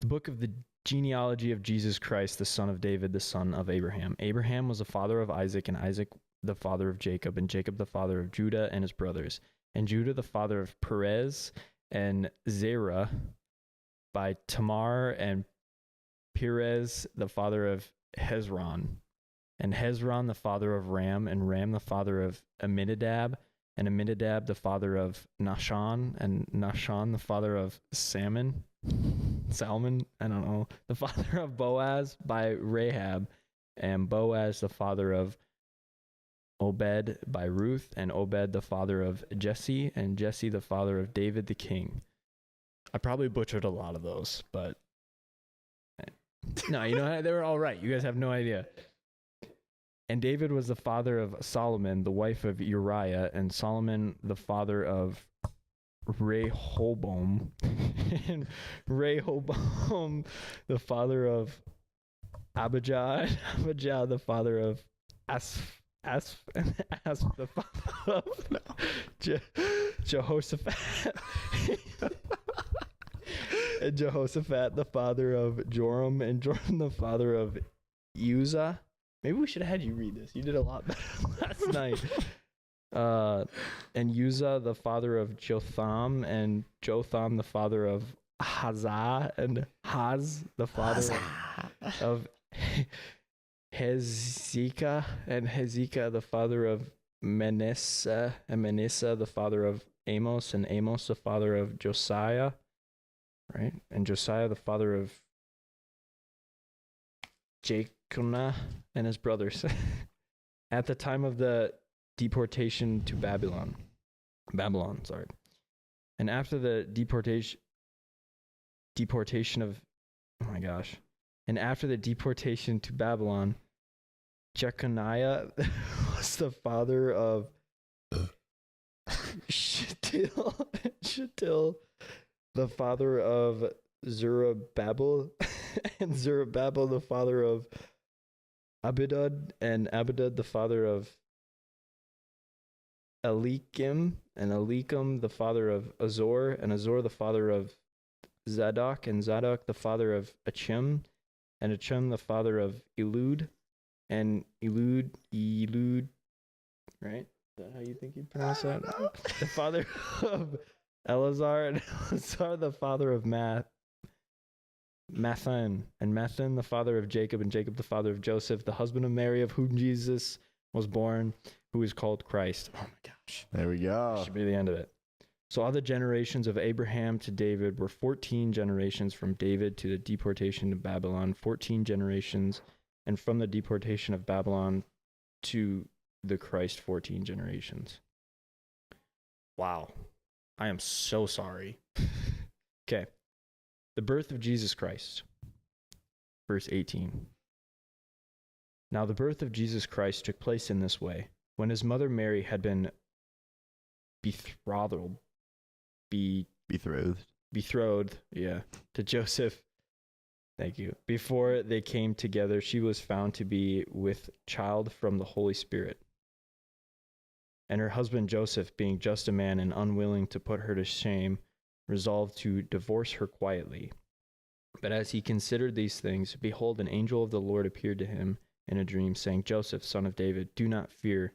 The book of the genealogy of Jesus Christ, the son of David, the son of Abraham. Abraham was the father of Isaac, and Isaac the father of Jacob, and Jacob the father of Judah and his brothers, and Judah the father of Perez and Zerah by Tamar, and Perez the father of Hezron, and Hezron the father of Ram, and Ram the father of Amminadab, and Amminadab the father of Nahshon, and Nahshon the father of Salmon, I don't know, the father of Boaz by Rahab, and Boaz the father of Obed by Ruth, and Obed the father of Jesse, and Jesse the father of David the king. I probably butchered a lot of those, but no, you know, they were all right. You guys have no idea. And David was the father of Solomon, the wife of Uriah, and Solomon the father of Rehoboam, and Rehoboam the father of Abijah, and Abijah the father of Asp the father of Jehoshaphat, and Jehoshaphat the father of Joram, and Joram the father of Uzzah. Maybe we should have had you read this. You did a lot better last night. And Uzzah the father of Jotham, and Jotham the father of Hazah, and Haz the father of Hezekiah, and Hezekiah the father of Manasseh, and Manasseh the father of Amos, and Amos the father of Josiah, right? And Josiah the father of Jeconiah and his brothers. At the time of the deportation to Babylon, and after the deportation of, and after the deportation to Babylon, Jeconiah was the father of Shealtiel, the father of Zerubbabel, and Zerubbabel the father of Abidud, and Abidud the father of Elikim, and Elikim the father of Azor, and Azor the father of Zadok, and Zadok the father of Achim, and Achim the father of Elud, and Elud, right? Is that how you think you'd pronounce that? The father of Eleazar, and Eleazar the father of Mathan, and Mathan the father of Jacob, and Jacob the father of Joseph, the husband of Mary, of whom Jesus was born, who is called Christ. Oh my gosh. There we go. That should be the end of it. So all the generations of Abraham to David were 14 generations, from David to the deportation to Babylon, 14 generations, and from the deportation of Babylon to the Christ, 14 generations. Wow. I am so sorry. Okay. The birth of Jesus Christ. Verse 18. Now the birth of Jesus Christ took place in this way. When his mother Mary had been betrothed, to Joseph, thank you, before they came together, she was found to be with child from the Holy Spirit. And her husband Joseph, being just a man and unwilling to put her to shame, resolved to divorce her quietly. But as he considered these things, behold, an angel of the Lord appeared to him in a dream, saying, Joseph, son of David, do not fear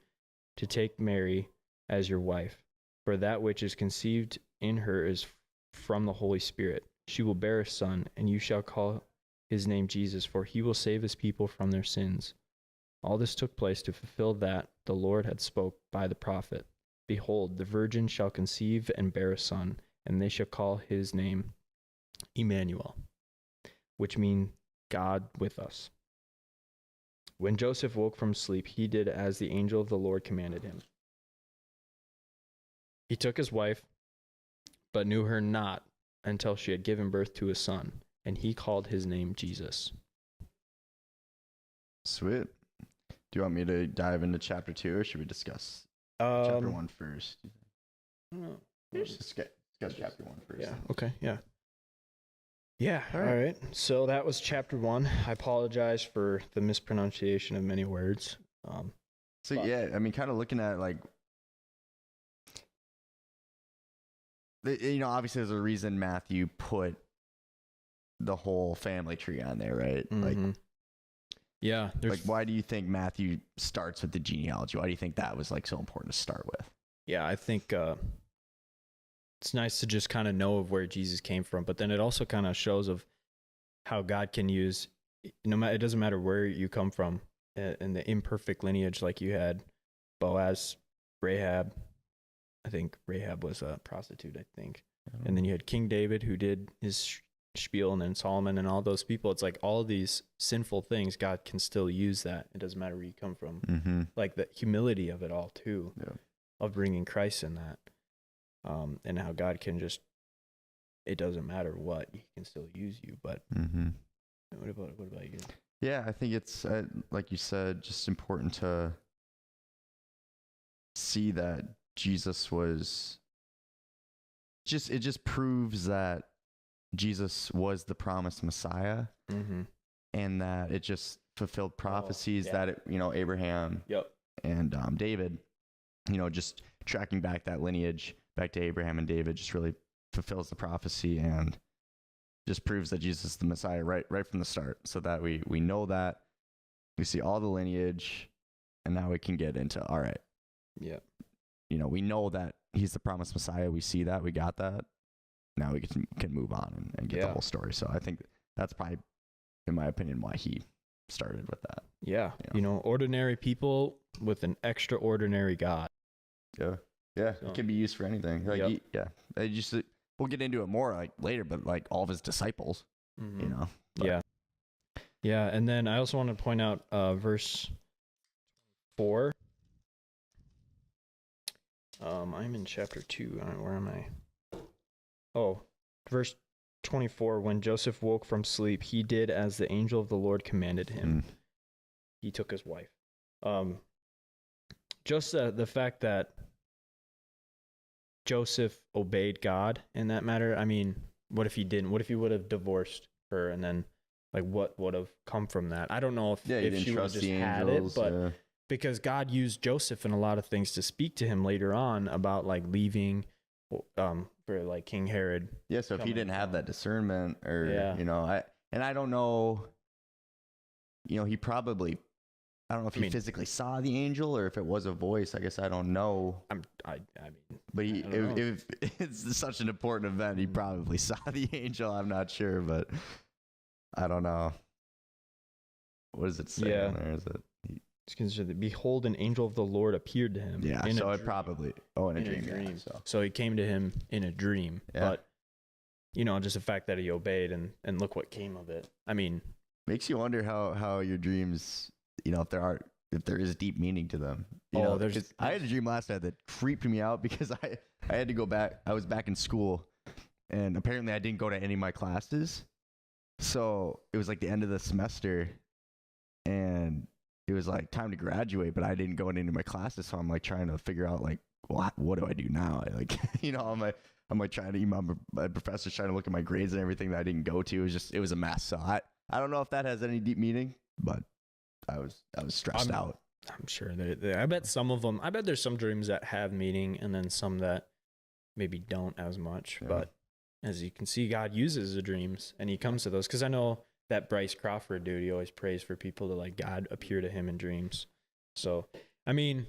to take Mary as your wife, for that which is conceived in her is from the Holy Spirit. She will bear a son, and you shall call his name Jesus, for he will save his people from their sins. All this took place to fulfill that the Lord had spoke by the prophet. Behold, the virgin shall conceive and bear a son, and they shall call his name Emmanuel, which means God with us. When Joseph woke from sleep, he did as the angel of the Lord commanded him. He took his wife, but knew her not until she had given birth to a son, and he called his name Jesus. Sweet. Do you want me to dive into chapter 2, or should we discuss chapter 1 first? Let's discuss chapter 1 first. Yeah, okay, yeah. Yeah, all right. So that was chapter 1. I apologize for the mispronunciation of many words. Yeah, I mean, kind of looking at, like, obviously there's a reason Matthew put the whole family tree on there, right? Mm-hmm. Like, yeah. Like, why do you think Matthew starts with the genealogy? Why do you think that was like so important to start with? Yeah, I think it's nice to just kind of know of where Jesus came from, but then it also kind of shows of how God can use, it doesn't matter where you come from in the imperfect lineage, like you had Boaz, Rahab. I think Rahab was a prostitute, I think. And then you had King David, who did his spiel, and then Solomon and all those people. It's like all these sinful things, God can still use that. It doesn't matter where you come from. Mm-hmm. Like the humility of it all too, of bringing Christ in that. And how God can just, it doesn't matter what, he can still use you. But what about you? Yeah, I think it's, like you said, just important to see that Jesus was it just proves that Jesus was the promised Messiah, and that it just fulfilled prophecies that Abraham and David, just tracking back that lineage back to Abraham and David just really fulfills the prophecy and just proves that Jesus is the Messiah right from the start, so that we know that, we see all the lineage, and now we can get into, all right, we know that he's the promised Messiah. We see that, we got that. Now we can move on and get the whole story. So I think that's probably, in my opinion, why he started with that. Yeah. Ordinary people with an extraordinary God. Yeah. Yeah. So, it can be used for anything. Like, we'll get into it more like later, but like all of his disciples, But. Yeah. And then I also want to point out verse 4. I'm in chapter 2. Where am I? Oh, verse 24. When Joseph woke from sleep, he did as the angel of the Lord commanded him. He took his wife. Just the fact that Joseph obeyed God in that matter. I mean, what if he didn't? What if he would have divorced her, and then like what would have come from that? I don't know if she would have just had it, but because God used Joseph in a lot of things to speak to him later on about like leaving for like King Herod. Yeah, so if he didn't have that discernment, or I don't know, he probably, I don't know if he physically saw the angel or if it was a voice. I guess I don't know. But if it's such an important event, he probably saw the angel. I'm not sure, but I don't know. What does it say in there? Is it? It's considered, behold, an angel of the Lord appeared to him. Yeah, so it probably, in a dream. Yeah, so he came to him in a dream. Yeah. But, just the fact that he obeyed and look what came of it. I mean. Makes you wonder how your dreams, if there is deep meaning to them. I had a dream last night that creeped me out because I had to go back. I was back in school, and apparently I didn't go to any of my classes. So it was like the end of the semester, and it was like time to graduate, but I didn't go into my classes. So I'm like trying to figure out like, what do I do now? Like, I'm like trying to, my professor's trying to look at my grades and everything that I didn't go to. It was a mess. So I don't know if that has any deep meaning, but I was stressed out. I'm sure I bet some of them, there's some dreams that have meaning and then some that maybe don't as much. Yeah. But as you can see, God uses the dreams and he comes to those. Cause I know that Bryce Crawford dude, he always prays for people to like God appear to him in dreams. So, I mean,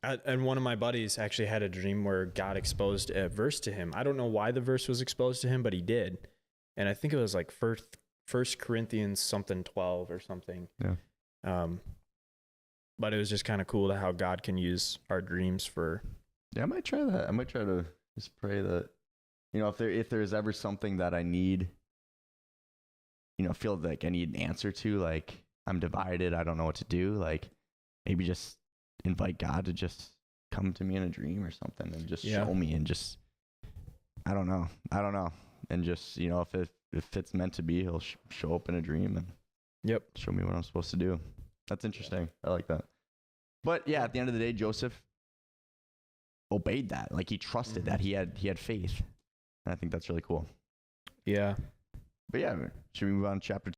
and one of my buddies actually had a dream where God exposed a verse to him. I don't know why the verse was exposed to him, but he did. And I think it was like First Corinthians something 12 or something. Yeah. But it was just kind of cool to how God can use our dreams for. Yeah, I might try that. I might try to just pray that, if there's ever something that I need, feel like I need an answer to, like I'm divided, I don't know what to do, like maybe just invite God to just come to me in a dream or something and just show me and just, I don't know. And just, if it's meant to be, he'll show up in a dream and show me what I'm supposed to do. That's interesting. I like that. But yeah, at the end of the day, Joseph obeyed that. Like he trusted that he had faith. And I think that's really cool. Yeah. But yeah, should we move on to chapter